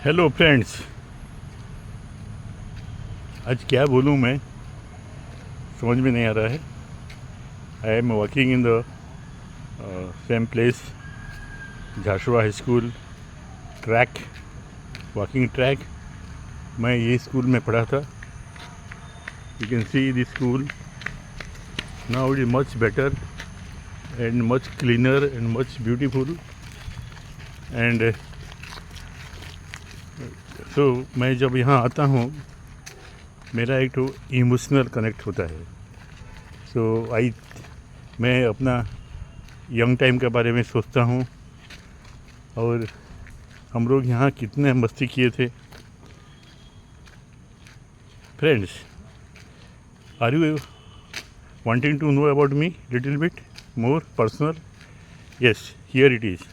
Hello friends, आज क्या बोलूँ मैं समझ में नहीं आ रहा है। I am working in the same place, Jhabua high school track, walking track. मैं ये स्कूल में पढ़ा था। You can see this school now it is much better and much cleaner and much beautiful and so मैं जब यहाँ आता हूँ मेरा एक तो इमोशनल कनेक्ट होता है। मैं अपना यंग टाइम के बारे में सोचता हूँ और हम लोग यहाँ कितने मस्ती किए थे। Friends, are you wanting to know about me little bit more personal? Yes, here it is.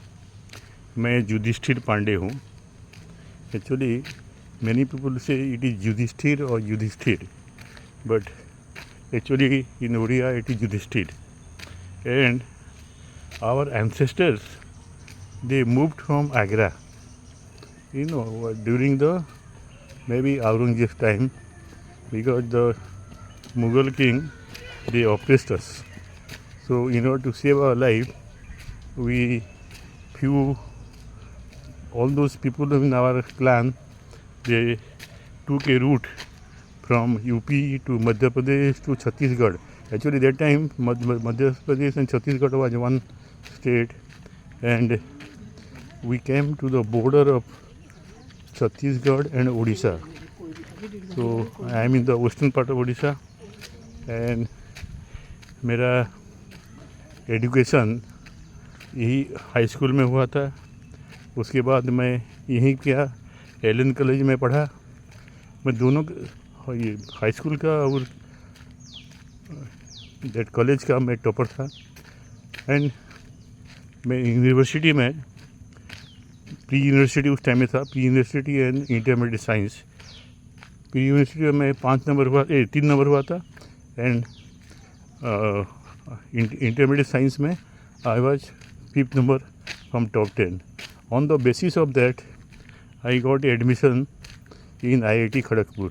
मैं युधिष्ठिर पांडे हूँ। Actually many people say it is Yudhishthir or Yudhishthir, but actually in Oriya it is Yudhishthir. And our ancestors, they moved from Agra, during the maybe Aurangzeb's time, because the Mughal king, they oppressed us. So in order to save our life, all those people in our clan, they took a route from UP to Madhya Pradesh to Chhattisgarh. Actually, that time Madhya Pradesh and Chhattisgarh was one state, and we came to the border of Chhattisgarh and Odisha. So I am in the western part of Odisha, and मेरा education यही high school में हुआ था। उसके बाद मैं यहीं किया, एलन कॉलेज में पढ़ा। मैं दोनों ये हाई स्कूल का और दैट कॉलेज का मैं टॉपर था। एंड मैं यूनिवर्सिटी में प्री यूनिवर्सिटी उस टाइम में था, pre university and intermediate science. Pre university में मैं 3 नंबर हुआ था, एंड इंटरमीडिएट साइंस में I was 5th number from top 10. On the basis of that, I got admission in IIT Kharagpur.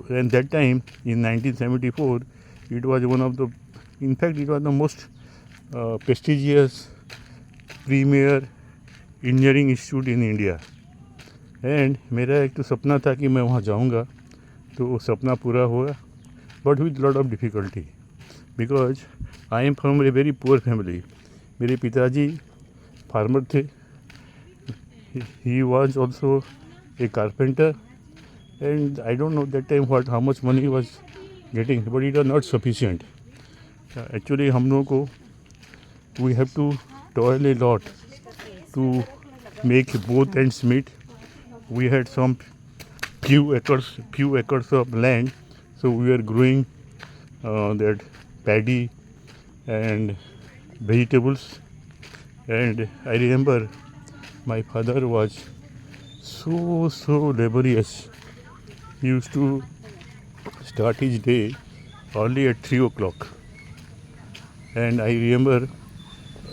And that time in 1974, it was it was the most prestigious premier engineering institute in India. And मेरा एक तो सपना था कि मैं वहाँ जाऊँगा, तो वो सपना पूरा हुआ, but with lot of difficulty because I am from a very poor family. मेरे पिताजी फार्मर थे. He was also a carpenter, and I don't know that time how much money he was getting, but it was not sufficient. Actually हम लोगों को we have to toil a lot to make both ends meet. We had some few acres of land, so we were growing that paddy and vegetables. And I remember my father was so laborious. He used to start his day early at 3 o'clock. And I remember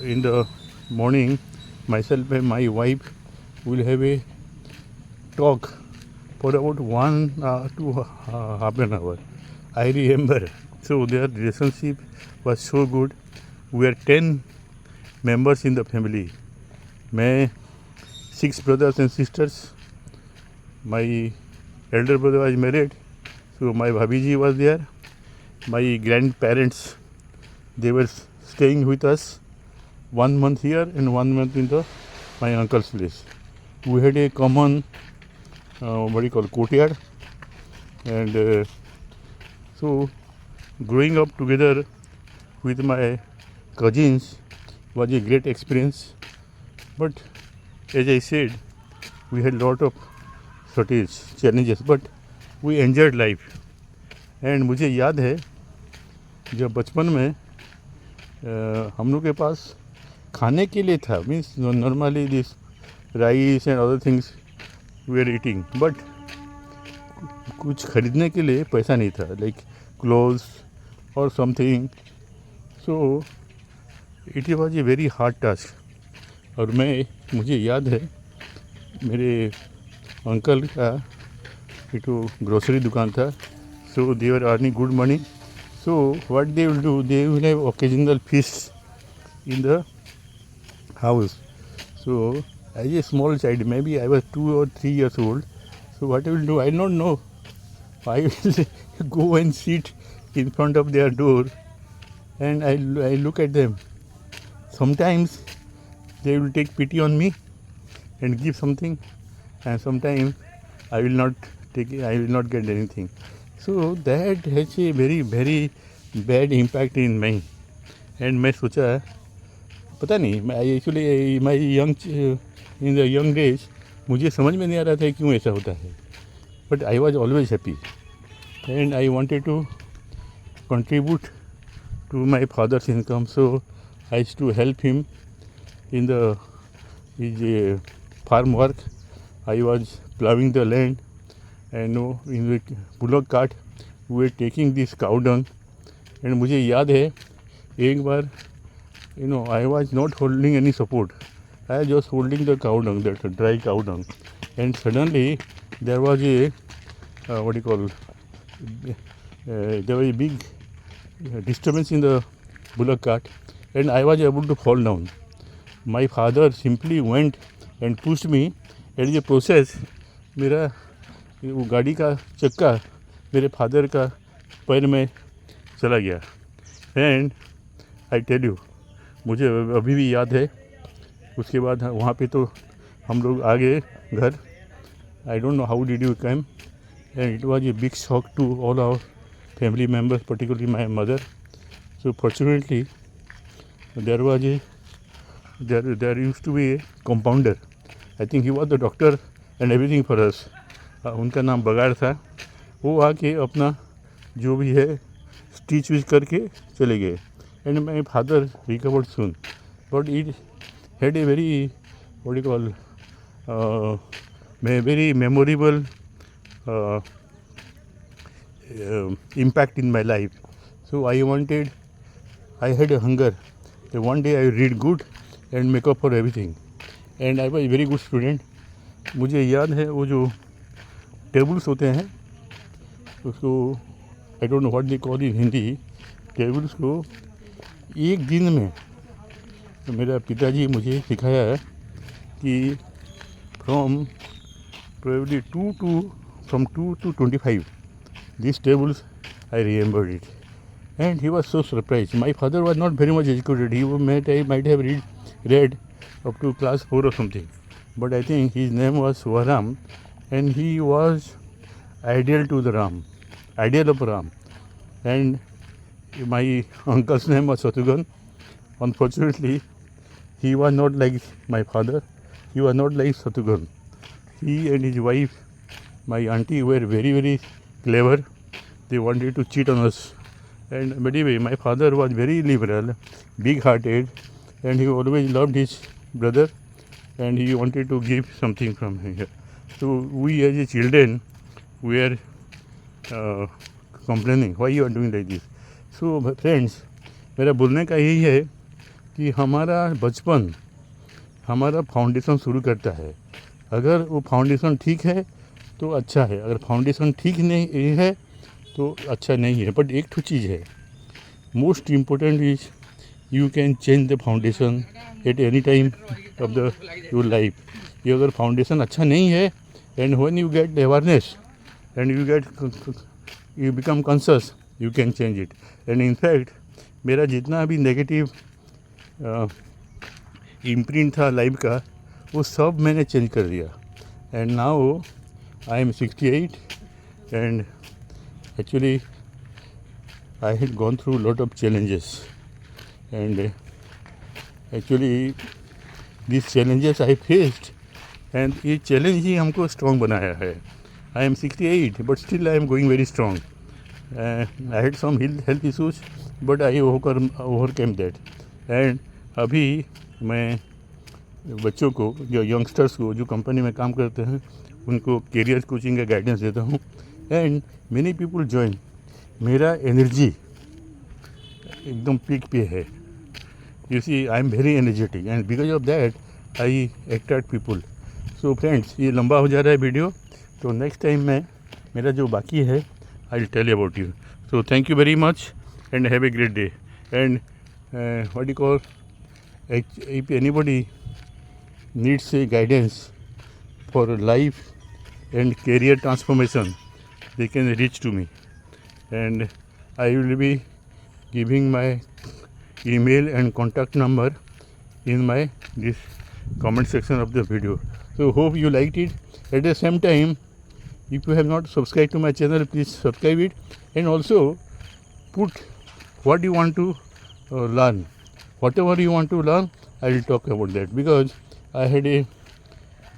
in the morning, myself and my wife will have a talk for about 1 to half an hour. I remember. So their relationship was so good. We are 10 members in the family. मैं 6 brothers and sisters. My elder brother was married, so my bhabiji was there. My grandparents, they were staying with us 1 month here and 1 month in my uncle's place. We had a common courtyard, and so growing up together with my cousins was a great experience. But as I said, we had lot of challenges, but we enjoyed life. And मुझे याद है जब बचपन में हम लोग के पास खाने के लिए था, means normally this rice and other things we are eating, but कुछ खरीदने के लिए पैसा नहीं था, लाइक क्लोथ्स और something. So it was a very hard task. और मुझे याद है मेरे अंकल का एक ग्रोसरी दुकान था. So they were earning good money. So what they will do, they will have occasional feasts in the house. So as a small child, maybe I was 2 or 3 years old. So what I will do, I don't know. I will go and sit in front of their door and I look at them. Sometimes they will take pity on me and give something, and sometimes I will not take it, I will not get anything. So that has a very very bad impact in me. And मैं सोचा पता नहीं, मैं actually my young in the young age मुझे समझ में नहीं आ रहा था क्यों ऐसा होता है. But I was always happy and I wanted to contribute to my father's income. So I used to help him in his farm work. I was plowing the land, and in the bullock cart we were taking this cow dung. And मुझे याद है एक बार I was not holding any support. I was just holding the cow dung, that dry cow dung, and suddenly there was a there was a big disturbance in the bullock cart, and I was able to fall down. My father simply went and pushed me. And the process, मेरा वो गाड़ी का चक्का मेरे father का पैर में चला गया. एंड आई टेल यू, मुझे अभी भी याद है. उसके बाद वहाँ पे तो हम लोग आ गए घर. I don't know how did you come, and it was a big shock to all our family members, particularly my mother. So fortunately there used to be a compounder. I think he was the doctor and everything for us. उनका नाम बगाड़ था. वो आके अपना जो भी है stitch विच करके चले गए. And my father recovered soon, but it had a very very memorable impact in my life. So I had a hunger that one day I will read good and make up for everything. And I was a very good student. मुझे याद है वो जो tables होते हैं उसको आई don't know what they call in Hindi. Tables को एक दिन में तो मेरा पिताजी मुझे सिखाया है कि from 2 to 25 these tables, I remembered it. And he was so surprised. My father was not very much educated. He might have read up to class 4 or something. But I think his name was Swaram, and he was ideal of Ram. And my uncle's name was Satughan. Unfortunately, he was not like my father. He was not like Satughan. He and his wife, my auntie, were very very clever. They wanted to cheat on us. And but anyway, my father was very liberal, big hearted, and he always loved his brother, and he wanted to give something from here. So we as a children were complaining, why you are doing like this. So friends, मेरा बोलने का यही है कि हमारा बचपन हमारा foundation शुरू करता है. अगर वो फाउंडेशन ठीक है तो अच्छा है, अगर फाउंडेशन ठीक नहीं है तो अच्छा नहीं है. बट एक तो चीज़ है, most important is you can change the foundation at any time of the your life. ये अगर फाउंडेशन अच्छा नहीं है, and when you get awareness and you become conscious, you can change it. And in fact मेरा जितना भी negative imprint था life का, वो सब मैंने चेंज कर दिया. And now I am 68, and actually I had gone through a lot of challenges, and actually these challenges I faced, and ये challenge ही हमको strong बनाया है. I am 68, but still I am going very strong. I had some health issues, but I overcame that. And अभी मैं बच्चों को, जो youngsters को जो कंपनी में काम करते हैं, उनको कैरियर कोचिंग का गाइडेंस देता हूँ. And many people join. मेरा एनर्जी एकदम पीक पे है. You see, I am very energetic, and because of that I attract people. So friends, ये लंबा हो जा रहा है वीडियो, तो नेक्स्ट टाइम मैं मेरा जो बाकी है I will tell about you. So thank you very much and have a great day. And what you call, if anybody needs a guidance for life and career transformation, they can reach to me, and I will be giving my email and contact number in my this comment section of the video. So hope you liked it. At the same time, if you have not subscribed to my channel, please subscribe it, and also put what you want to learn. Whatever you want to learn, I will talk about that, because I had a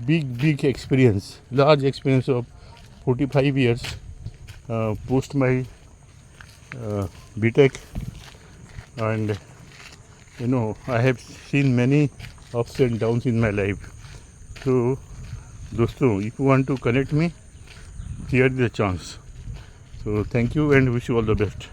big experience, large experience of 45 years post my BTech, and I have seen many ups and downs in my life. So दोस्तों, if you want to connect me, here is the chance. So thank you and wish you all the best.